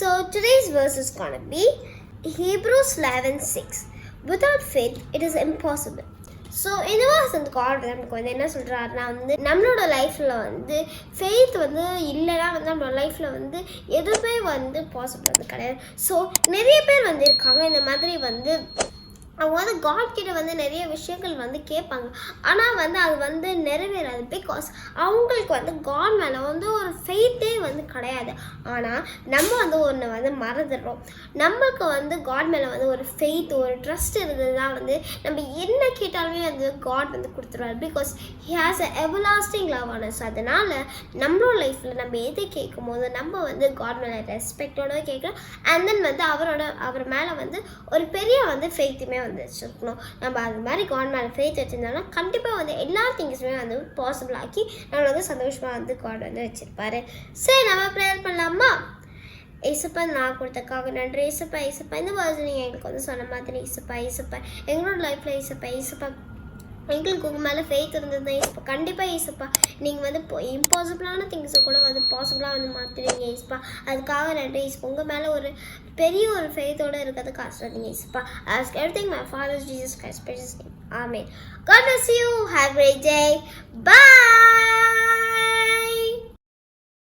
So today's verse is going to be Hebrews 11:6. Without faith, it is impossible. So இந்த was அந்த God நமக்கு வந்து என்ன சொல்கிறாருன்னா வந்து நம்மளோட லைஃப்பில் வந்து ஃபெய்த் வந்து இல்லைனா வந்து நம்மளோட லைஃப்பில் வந்து எதுவுமே வந்து பாசிபிள் வந்து கிடையாது. ஸோ நிறைய பேர் வந்து இருக்காங்க இந்த மாதிரி வந்து அவங்க வந்து காட் கிட்ட வந்து நிறைய விஷயங்கள் வந்து கேட்பாங்க, ஆனால் வந்து அது வந்து நிறைவேறாது. பிகாஸ் அவங்களுக்கு வந்து காட் மேலே வந்து ஒரு ஃபெய்த்தே வந்து கிடையாது. ஆனால் நம்ம வந்து ஒன்று வந்து மறந்துடுறோம். நம்மளுக்கு வந்து காட் மேலே வந்து ஒரு ஃபெய்த், ஒரு ட்ரஸ்ட் இருந்ததுன்னா வந்து நம்ம என்ன கேட்டாலுமே வந்து காட் வந்து கொடுத்துருவார். Because he has a everlasting love on us. அதனால் நம்மளோட லைஃப்பில் நம்ம எது கேட்கும் போது நம்ம வந்து காட் மேலே ரெஸ்பெக்டோட கேட்கலாம். அண்ட் தென் வந்து அவர் மேலே வந்து ஒரு பெரிய வந்து ஃபெய்த்துமே வந்து வச்சுருக்கணும். நம்ம அது மாதிரி காட் மேலே ஃபெய்த் வச்சுருந்தோம்னா கண்டிப்பாக வந்து எல்லா திங்ஸுமே வந்து பாசிபிள் ஆக்கி நம்மளை வந்து சந்தோஷமாக வந்து காட் வந்து வச்சுருப்பாரு. சரி, நம்ம ப்ரேயர் பண்ணலாமா? ஏசப்பா, நான் கொடுத்தக்காக நன்றி. ஏசப்பா இந்த வேர்ஸ் நீங்கள் எங்களுக்கு வந்து சொன்ன மாதிரி ஏசப்பா எங்களோட லைஃப்பில் ஏசப்பா எங்களுக்கு உங்கள் மேலே ஃபெய்த் இருந்தது ஏசப்பா. கண்டிப்பாக ஏசப்பா நீங்கள் வந்து இம்பாசிபிளான திங்ஸை கூட வந்து பாசிபிளாக வந்து மாற்றுறீங்க ஏசப்பா. அதுக்காக நன்றி ஏசப்பா. உங்கள் மேலே ஒரு பெரிய ஒரு ஃபெய்த்தோடு இருக்கிறதுக்கு ஆசைப்படுங்க ஏசப்பா. Ask everything my Father Jesus Christ precious name. Amen. God bless you. Have a great day. Bye.